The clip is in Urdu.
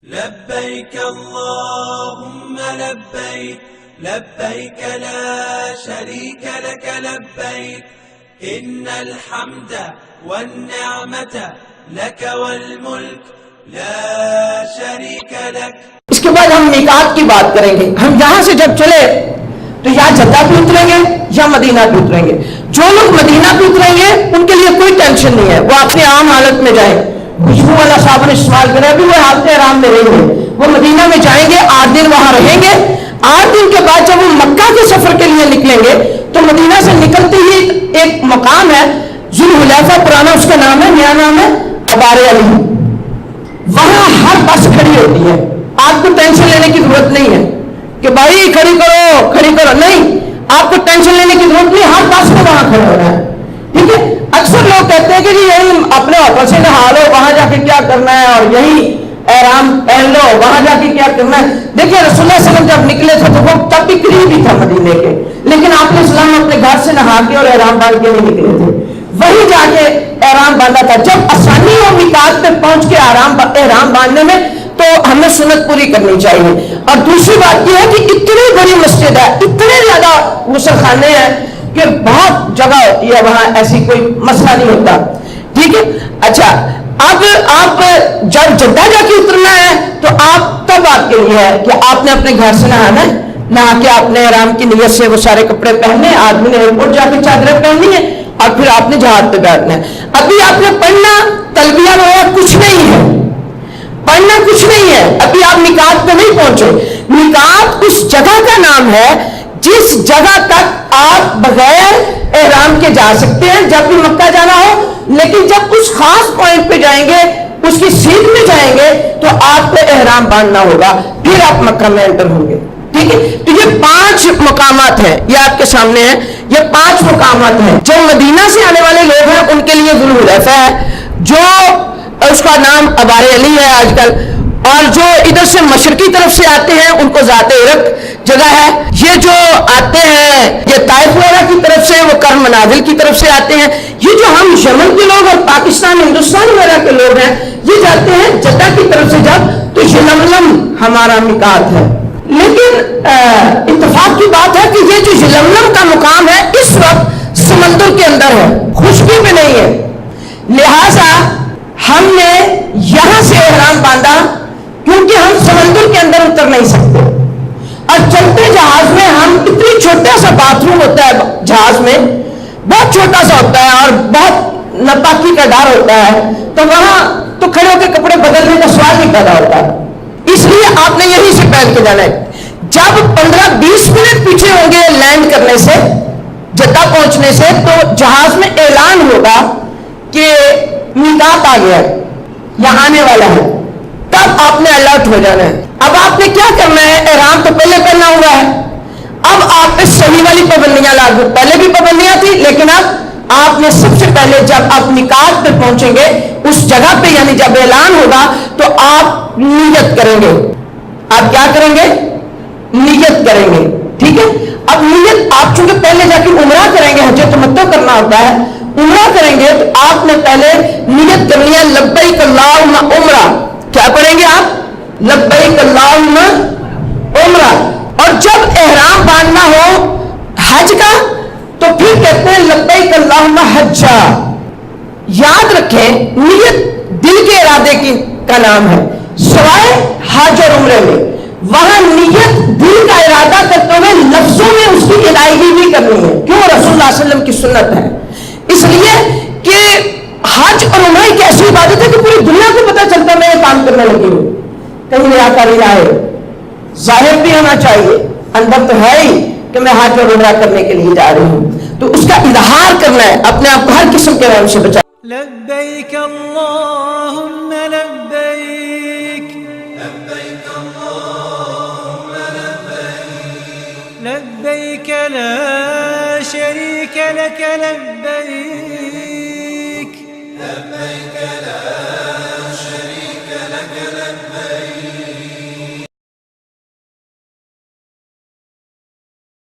لبيك اللهم لبيك لبيك لا شريك لك لبيك إن الحمد والنعمة لك والملك لا شريك لك. اس کے بعد ہم میقات کی بات کریں گے. ہم یہاں سے جب چلے تو یا جدہ پہ اتریں گے یا مدینہ پہ اتریں گے. جو لوگ مدینہ پہ اتریں گے ان کے لیے کوئی ٹینشن نہیں ہے, وہ اپنے عام حالت میں جائیں. خوشبو والا صاحب نے استعمال کرا ابھی وہ حالت آرام میں رہیں گے. وہ مدینہ میں جائیں گے, 8 دن وہاں رہیں گے. 8 دن کے بعد جب وہ مکہ کے سفر کے لیے نکلیں گے تو مدینہ سے نکلتے ہی ایک مقام ہے ذوالحلیفہ, پرانا اس کا نام ہے, نیا نام ہے ابار علی. وہاں ہر بس کھڑی ہوتی ہے. آپ کو ٹینشن لینے کی ضرورت نہیں ہے کہ بھائی کھڑی کرو, نہیں, آپ کو ٹینشن لینے کی ضرورت نہیں. ہر بس کو وہاں کھڑا ہونا ہے. ٹھیک ہے. اکثر لوگ کہتے ہیں کہ جی یہی اپنے ہوٹل سے نہا لو, وہاں جا کے کیا کرنا ہے, اور یہی احرام پہن لو, وہاں جا کے کیا کرنا ہے. دیکھیے رسول اللہ صلی اللہ علیہ وسلم جب نکلے تھے تو وہ تب بھی قریب ہی تھا مدینے کے, لیکن آپ علیہ السلام اپنے گھر سے نہا کے اور احرام باندھ کے نہیں نکلے تھے, وہی جا کے احرام باندھا تھا. جب آسانی ہو میقات پہ پہنچ کے احرام باندھنے میں تو ہمیں سنت پوری کرنی چاہیے. اور دوسری بات یہ ہے کہ اتنی بڑی مسجد ہے, اتنے زیادہ غسل خانے ہیں کہ بہت جگہ ہوتی ہے وہاں, ایسی کوئی مسئلہ نہیں ہوتا. ٹھیک ہے. اچھا, اب آپ جب جدہ جا کے اترنا ہے تو آپ تب آپ کے لیے ہے کہ آپ نے اپنے گھر سے نہانا ہے, نہا کے آپ نے احرام کی نیت سے وہ سارے کپڑے پہننے, آدمی نے ایئرپورٹ جا کے چادریں پہننی ہے اور پھر آپ نے جہاد پہ بیٹھنا ہے. ابھی آپ نے پڑھنا تلبیہ وغیرہ کچھ نہیں ہے, پڑھنا کچھ نہیں ہے. ابھی آپ میقات پہ نہیں پہنچے. میقات اس جگہ کا نام ہے جس جگہ تک آپ بغیر احرام کے جا سکتے ہیں جب بھی مکہ جانا ہو, لیکن جب اس خاص پوائنٹ پہ جائیں گے, اس کی سیٹ میں جائیں گے تو آپ کو احرام باندھنا ہوگا, پھر آپ مکہ میں انٹر ہوں گے. ٹھیک ہے. تو یہ 5 مقامات ہیں, یہ آپ کے سامنے ہیں, یہ 5 مقامات ہیں. جو مدینہ سے آنے والے لوگ ہیں ان کے لیے ذوالحلیفہ ہے, جو اس کا نام ابار علی ہے آج کل, اور جو ادھر سے مشرقی طرف سے آتے ہیں ان کو ذات عرق جگہ ہے. یہ جو آتے ہیں یہ طائف وغیرہ کی طرف سے, وہ کرم منازل کی طرف سے آتے ہیں. یہ جو ہم یمن کے لوگ اور پاکستان ہندوستان وغیرہ کے لوگ ہیں یہ جاتے ہیں جدہ کی طرف سے جب تو یلملم ہمارا میقات ہے. لیکن اتفاق کی بات ہے کہ یہ جو یلملم کا مقام ہے اس وقت سمندر کے اندر ہے, خشکی میں نہیں ہے. لہذا ہم نے یہاں سے احرام باندھا کیونکہ ہم سمندر کے اندر اتر نہیں سکتے, اور چلتے جہاز میں ہم اتنی چھوٹا سا باتھ روم ہوتا ہے جہاز میں, بہت چھوٹا سا ہوتا ہے اور بہت ناپاکی کا ڈر ہوتا ہے, تو وہاں تو کھڑے ہو کے کپڑے بدلنے کا سوال نہیں پیدا ہوتا. اس لیے آپ نے یہیں سے پہن کے جانا ہے. جب 15-20 منٹ پیچھے ہوں گے لینڈ کرنے سے, جدہ پہنچنے سے, تو جہاز میں اعلان ہوگا کہ میقات آ گیا ہے یا آنے والا ہے, تب آپ نے الرٹ ہو جانا ہے. اب آپ نے کیا کرنا ہے, احرام تو پہلے پہننا ہوا ہے, اب آپ پہ صحیح والی پابندیاں لاگو, پہلے بھی پابندیاں تھی لیکن اب آپ نے سب سے پہلے جب آپ میقات پہ پہنچیں گے اس جگہ پہ, یعنی جب اعلان ہوگا تو آپ نیت کریں گے. آپ کیا کریں گے, نیت کریں گے. ٹھیک ہے. اب نیت آپ چونکہ پہلے جا کے عمرہ کریں گے, حج تمتع کرنا ہوتا ہے, عمرہ کریں گے تو آپ نے پہلے نیت کرنی ہے لبیک اللہم عمرہ. کیا پڑھیں گے آپ, لبیک اللہم عمرہ. اور جب احرام باندھنا ہو حج کا تو پھر کہتے ہیں لبیک اللہم حجا. یاد رکھیں نیت دل کے ارادے کی کا نام ہے, سوائے حج اور عمرے میں وہاں نیت دل کا ارادہ کرتے ہوئے لفظوں میں اس کی ادائیگی بھی کرنی ہے. کیوں, رسول اللہ صلی اللہ علیہ وسلم کی سنت ہے. اس لیے کہ حج اور عمرہ ایک ایسی عبادت ہے کہ پوری دنیا کو پتہ چلتا میں یہ کام کرنے لگی ہوں, کہیں ریاکاری نہ آئے, ظاہر بھی ہونا چاہیے, اندر تو ہے ہی کہ میں حج اور عمرہ کرنے کے لیے جا رہی ہوں, تو اس کا اظہار کرنا ہے, اپنے آپ کو ہر قسم کے رحم سے بچا. لبيك اللهم لبيك لبيك اللهم لبيك لبيك لا شريك لك لبيك لبيك لا